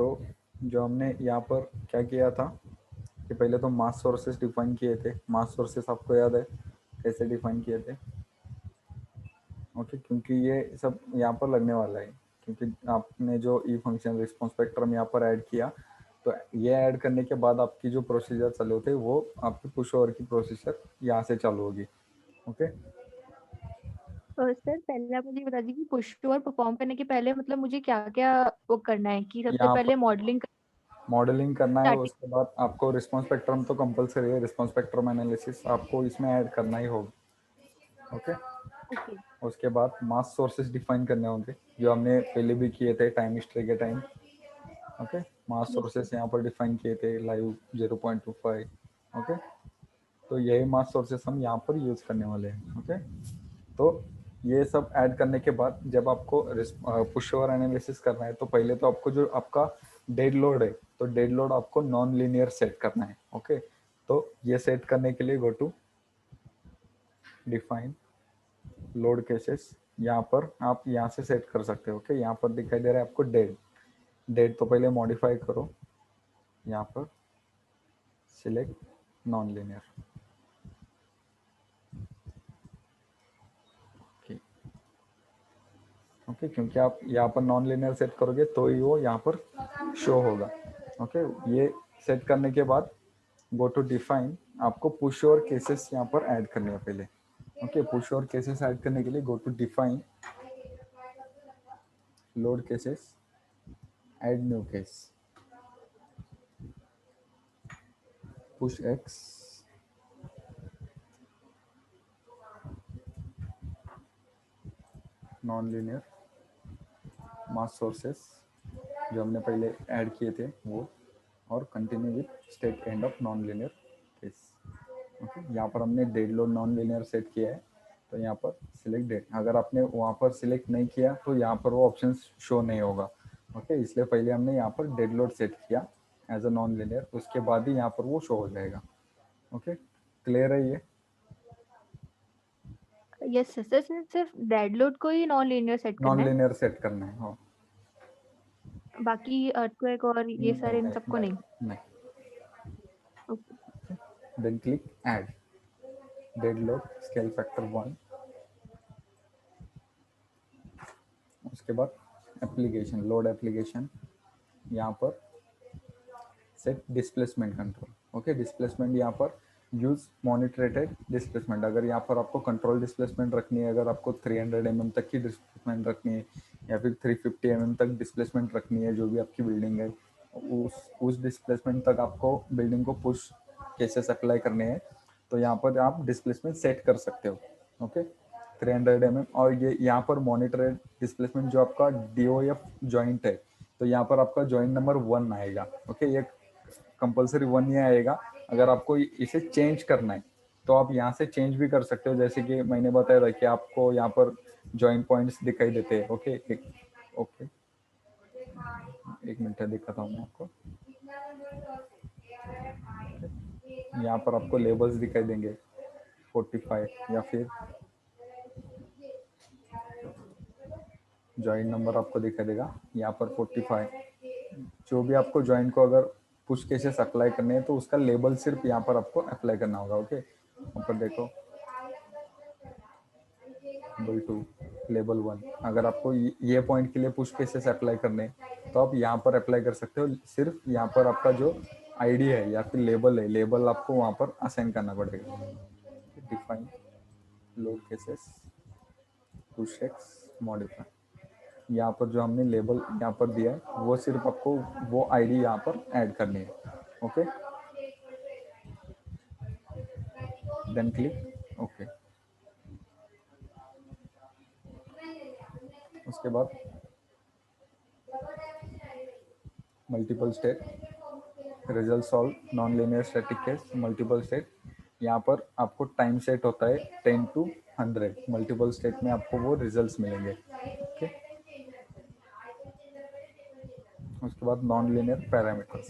तो जो हमने यहाँ पर क्या किया था कि पहले तो मास सोर्सेस डिफाइन किए थे। मास सोर्सेस आपको याद है कैसे डिफाइन किए थे? ओके, क्योंकि ये सब यहाँ पर लगने वाला है, क्योंकि आपने जो ई फंक्शन रिस्पॉन्स स्पेक्ट्रम यहाँ पर ऐड किया, तो ये ऐड करने के बाद आपकी जो प्रोसीजर चालू होते वो आपकी पुश ओवर की प्रोसीजर यहाँ से चालू होगी। ओके, सर पहले आप मुझे बता दीजिए कि पुश ओवर परफॉर्म करने के पहले मतलब मुझे क्या-क्या वो करना है कि सबसे यहाँ पर पहले मॉडलिंग मॉडलिंग करना है, स्टैटिक। उसके बाद आपको रिस्पॉन्स स्पेक्ट्रम तो कंपलसरी है, रिस्पॉन्स स्पेक्ट्रम एनालिसिस आपको इसमें ऐड करना ही होगा। Okay, okay. उसके बाद मास सोर्सेस डिफाइन करने होंगे जो हमने पहले भी किए थे टाइम हिस्ट्री के टाइम। ओके, मास यस सर। सोर्सेस यहाँ पर डिफाइन किए थे लाइव 0.25। ओके, तो यही मास सोर्सेस हम यहाँ पर यूज करने वाले हैं। ओके, तो ये सब ऐड करने के बाद जब आपको पुश ओवर एनालिसिस करना है, तो पहले तो आपको जो आपका डेड लोड है, तो डेड लोड आपको नॉन लीनियर सेट करना है। ओके, तो ये सेट करने के लिए go to define load cases, यहाँ पर आप यहाँ से सेट कर सकते हो। ओके, यहाँ पर दिखाई दे रहा है आपको डेड। डेड तो पहले मॉडिफाई करो, यहाँ पर सिलेक्ट नॉन लीनियर। ओके, क्योंकि आप यहाँ पर नॉन लीनियर सेट करोगे तो ही वो यहाँ पर शो होगा। ओके, ये सेट करने के बाद गो टू डिफाइन, आपको पुश और केसेस यहाँ पर ऐड करने हैं पहले। ओके, पुश और केसेस ऐड करने के लिए go to define load cases, add new case, push X, non linear, mass sources जो हमने पहले ऐड किए थे वो, और continue with state end of non linear case. Okay, यहाँ पर हमने dead load non linear set किया है, तो यहाँ पर सिलेक्ट डेड। अगर आपने वहाँ पर सिलेक्ट नहीं किया तो यहाँ पर वो ऑप्शन शो नहीं होगा। ओके, इसलिए पहले हमने यहाँ पर डेड लोड सेट किया एज अ नॉन लीनियर, उसके बाद ही यहाँ पर वो शो हो जाएगा। ओके, क्लियर है ये? Yes sir. सर सिर्फ डेड लोड को ही नॉन लीनियर सेट करना नॉन है, लीनियर सेट करना है, हाँ। बाकी अर्थक्वेक और ये नहीं सारे इन नहीं सबको नहीं। नहीं नहीं। Okay. Then click add dead load scale factor 1। उसके बाद एप्लीकेशन, लोड एप्लीकेशन, यहाँ पर set displacement control. Okay, displacement यहाँ पर यूज मॉनिटरेटेड डिस्प्लेसमेंट। अगर यहाँ पर आपको कंट्रोल डिस्प्लेसमेंट रखनी है, अगर आपको 300 mm तक की डिस्प्लेसमेंट रखनी है या फिर 350 mm तक डिस्प्लेसमेंट रखनी है, जो भी आपकी बिल्डिंग है उस डिस्प्लेसमेंट तक आपको बिल्डिंग को पुश केसेस अप्लाई करने हैं, तो यहाँ पर आप डिस्प्लेसमेंट सेट कर सकते हो। Okay, 300 mm। और ये यहाँ पर मॉनिटरेड डिस्प्लेसमेंट जो आपका DOF जॉइंट है, तो यहाँ पर आपका जॉइंट नंबर 1 आएगा। ओके, ये कंपलसरी 1 ही आएगा। अगर आपको इसे चेंज करना है तो आप यहाँ से चेंज भी कर सकते हो, जैसे कि मैंने बताया था कि आपको यहाँ पर जॉइंट पॉइंट्स दिखाई देते हैं। ओके, ओके, एक मिनट दिखाता हूँ मैं आपको। यहाँ पर आपको लेबल्स दिखाई देंगे 45, या फिर जॉइंट नंबर आपको दिखाई देगा यहाँ पर 45। जो भी आपको जॉइंट को अगर पुश केसेस अप्लाई करने हैं तो उसका लेबल सिर्फ यहाँ पर आपको अप्लाई करना होगा। ओके, यहाँ पर देखो लेबल 2, लेबल 1। अगर आपको ये पॉइंट के लिए पुश केसेस अप्लाई करने हैं तो आप यहाँ पर अप्लाई कर सकते हो। सिर्फ यहाँ पर आपका जो आईडी है या फिर लेबल है, लेबल आपको वहाँ पर असाइन करना पड़ेगा। Define load cases, push x, modify. यहाँ पर जो हमने लेबल यहाँ पर दिया है वो सिर्फ आपको वो आईडी यहाँ पर ऐड करनी है। Okay, then click okay. उसके बाद multiple state result solve non linear static case multiple state. यहाँ पर आपको टाइम सेट होता है 10 to 100। मल्टीपल स्टेट में आपको वो रिजल्ट्स मिलेंगे। ओके, उसके बाद नॉन लीनियर पैरामीटर्स,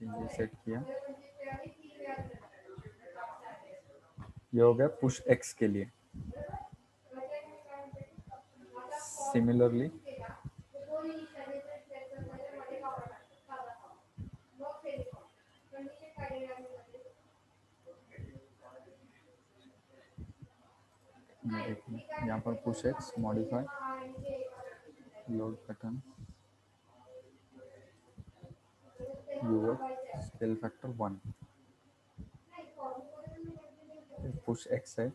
ये सेट किया। ये हो गया पुश एक्स के लिए। सिमिलरली यहाँ पर push x modify load pattern scale factor 1 push x है।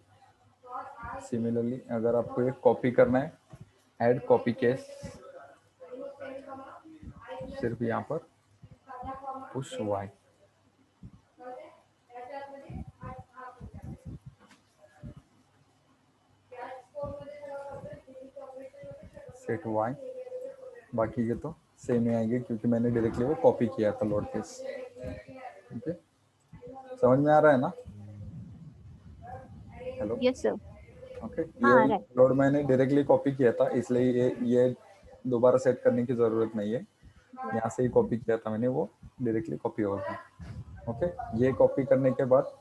सिमिलरली अगर आपको ये कॉपी करना है, ऐड कॉपी केस, सिर्फ यहाँ पर पुश वाई, सेट वाई, बाकी के तो सेम ही आएंगे क्योंकि मैंने डायरेक्टली वो कॉपी किया था लोड केस। ओके, समझ में आ रहा है ना? Hello, yes sir. ओके। हाँ ये आ रहा है। लोड मैंने डायरेक्टली कॉपी किया था, इसलिए ये दोबारा सेट करने की जरूरत नहीं है। यहाँ से ही कॉपी किया था मैंने, वो डायरेक्टली कॉपी हो गया। ओके, ये कॉपी करने के बाद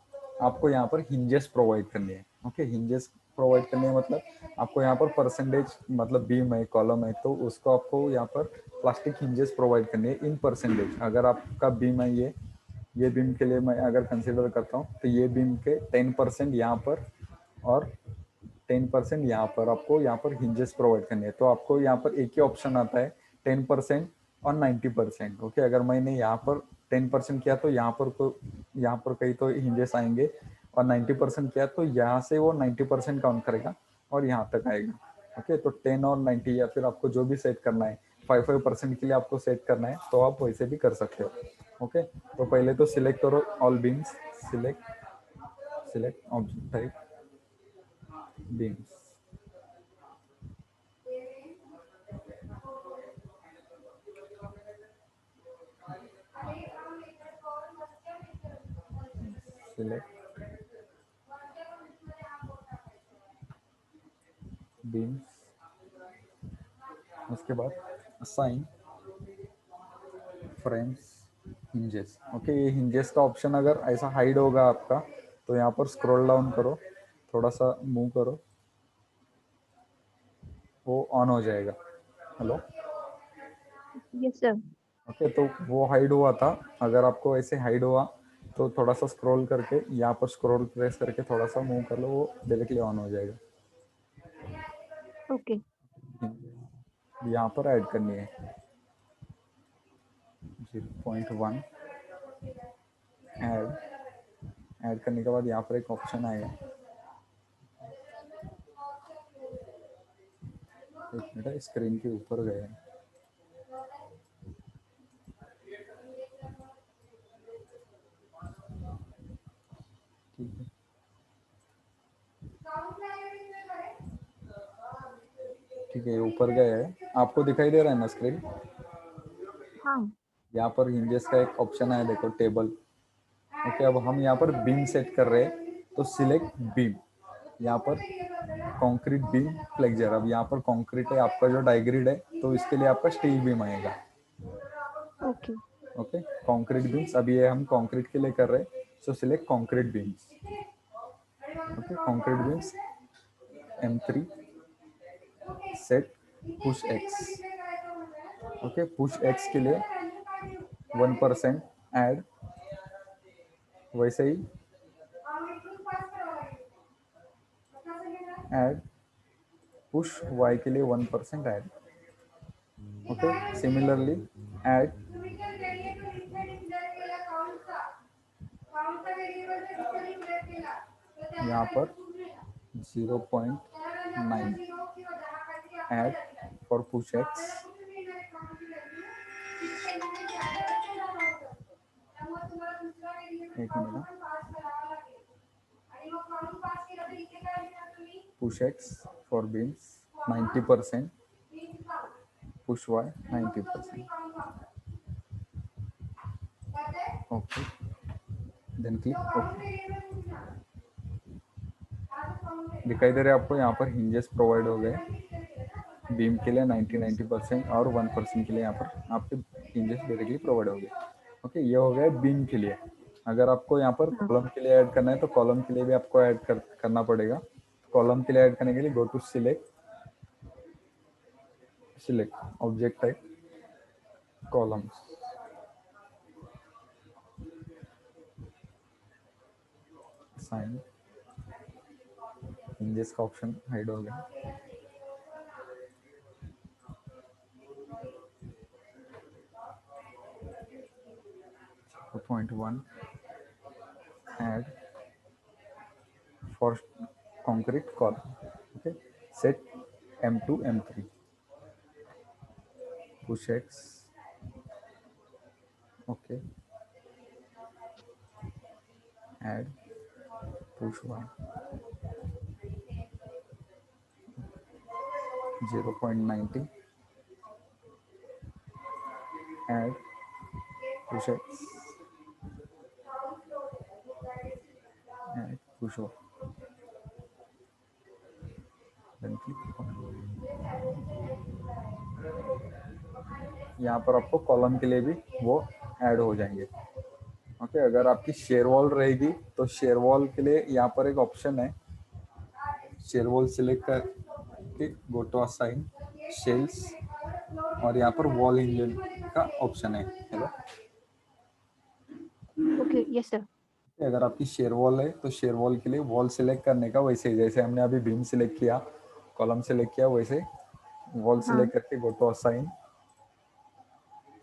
आपको यहाँ पर हिंजेस प्रोवाइड करनी है। ओके, हिंजेस प्रोवाइड करनी है मतलब आपको यहाँ पर परसेंटेज, मतलब बीम है, कॉलम है, तो उसको आपको यहाँ पर प्लास्टिक हिंजेस प्रोवाइड करनी है इन परसेंटेज। अगर आपका बीम है ये बीम के लिए मैं अगर कंसिडर करता हूँ तो ये बीम के 10% यहाँ पर और 10% यहाँ पर आपको यहाँ पर हिंजेस प्रोवाइड करनी है। तो आपको यहाँ पर एक ही ऑप्शन आता है 10% और 90%। ओके, अगर मैंने यहाँ पर 10% किया तो यहाँ पर कहीं तो हिंजेस आएंगे, और 90% किया तो यहाँ से वो 90% काउंट करेगा और यहाँ तक आएगा। ओके, तो 10 और 90 या फिर आपको जो भी सेट करना है, 5% के लिए आपको सेट करना है तो आप वैसे भी कर सकते हो। ओके, तो पहले तो सिलेक्ट करो all beams, select object type beams, select beams, उसके बाद असाइन फ्रेम्स हिंजेस। ओके, ये हिंजेस का ऑप्शन अगर ऐसा हाइड होगा आपका तो यहाँ पर स्क्रॉल डाउन करो, थोड़ा सा मूव करो, वो ऑन हो जाएगा। Hello, yes sir. ओके, तो वो हाइड हुआ था। अगर आपको ऐसे हाइड हुआ तो थोड़ा सा स्क्रॉल करके यहाँ पर स्क्रॉल प्रेस करके थोड़ा सा मूव कर लो, वो डायरेक्टली ऑन हो जाएगा। ओके। यहाँ पर ऐड करनी है 0.1, ऐड करने के बाद यहाँ पर एक ऑप्शन आएगा, एक मिनट, स्क्रीन के ऊपर गए हैं। ठीक है, ठीक है, ये ऊपर गए हैं, आपको दिखाई दे रहा है ना स्क्रीन? हाँ। यहाँ पर हिंजेस का एक ऑप्शन है, देखो टेबल। ओके, अब हम यहाँ पर बीम सेट कर रहे हैं तो सिलेक्ट बीम, यहाँ पर कंक्रीट बीम फ्लेक्चर। अब यहाँ पर कंक्रीट है आपका जो डाइग्रिड है, तो इसके लिए आपका स्टील बीम आएगा। ओके। ओके, कंक्रीट बीम्स, अभी ये हम कंक्रीट के लिए कर रहे हैं, सो select concrete beams. Okay, concrete beams M3, set push x. Okay, push x के लिए 1% ऐड, वैसे ही ऐड पुश वाई के लिए 1% ऐड। ओके, सिमिलरली ऐड यहाँ पर 0.9 ऐड फॉर पुश एक्स। एक मिनट, push X for beams 90%, push Y 90%। Okay, then click okay. दिखाई दे रहा है आपको, यहाँ पर हिंजेस प्रोवाइड हो गए बीम के लिए 90% और 1% के लिए यहाँ पर आपके हिंजेस डायरेक्टली प्रोवाइड हो गए। ओके, ये हो गया बीम के लिए। अगर आपको यहाँ पर हाँ, कॉलम के लिए ऐड करना है तो कॉलम के लिए भी आपको करना पड़ेगा। कॉलम के लिए ऐड करने के लिए go to select object type columns, साइन इंजेस का ऑप्शन हाइड हो गया। Point 1 add for concrete column. Okay, set M2 M3 push X. Okay, add push Y 0.90 add push X add push Y, then click on। यहाँ पर आपको column के लिए भी वो ऐड हो जाएंगे। ओके, अगर आपकी शेयर वॉल रहेगी तो शेयर वॉल के लिए यहाँ पर एक ऑप्शन है, शेयर वॉल सिलेक्ट करके गो टू असाइन शेल्स और यहाँ पर वॉल इंजन का ऑप्शन है। Hello, okay, yes sir. अगर आपकी शेयर वॉल है तो शेयर वॉल के लिए वॉल सिलेक्ट करने का वैसे ही जैसे हमने अभी बीम सिलेक्ट किया, कॉलम सिलेक्ट किया, वैसे वॉल हाँ, सिलेक्ट करके गो टू असाइन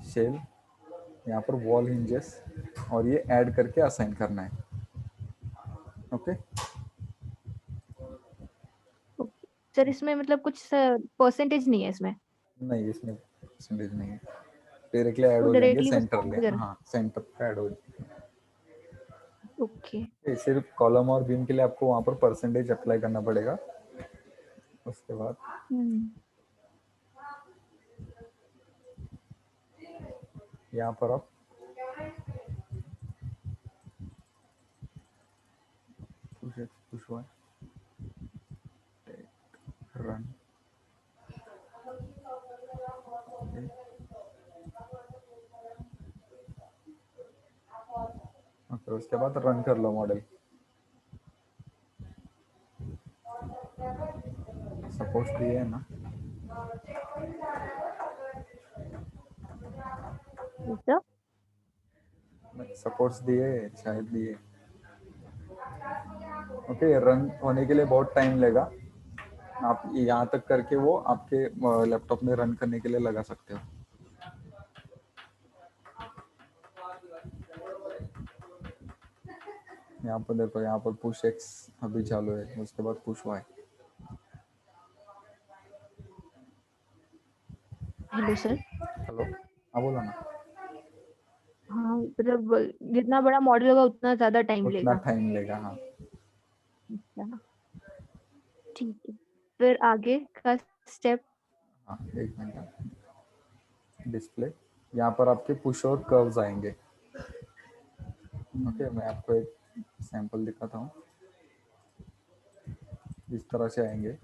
शेल, यहाँ पर वॉल हिंजेस और ये ऐड करके असाइन करना है। Okay, okay. सर इसमें मतलब कुछ परसेंटेज नहीं है इसमें? नहीं इसमें परसेंटेज नहीं है, डायरेक्टली ऐड तो हो जाएंगे डायरेक्टली बस सेंटर ऐड ले, कर। हाँ सेंटर पे ऐड हो जाएंगे। ओके। सिर्फ कॉलम और बीम के लिए आपको वहाँ पर परसेंटेज अप्लाई करना पड़ेगा। उसके बाद हम्म। यहाँ पर आप पुश हुआ रन, फिर उसके बाद रन कर लो मॉडल। सपोज दिए है ना, सर सपोर्ट्स दिए शायद दिए। ओके, रन होने के लिए बहुत टाइम लेगा, आप यहाँ तक करके वो आपके लैपटॉप में रन करने के लिए लगा सकते हो। यहाँ पर देखो, यहाँ पर पुश एक्स अभी चालू है, उसके बाद push Y. Hello sir. Hello, हाँ बोलो ना। हाँ, मतलब जितना बड़ा मॉडल होगा उतना ज्यादा टाइम उतना लेगा। टाइम लेगा, हाँ। अच्छा, ठीक है। फिर आगे का स्टेप? हाँ एक मिनट, डिस्प्ले, यहाँ पर आपके पुश और कर्व्स आएंगे। ओके, मैं आपको एक सैंपल दिखाता हूँ, इस तरह से आएंगे।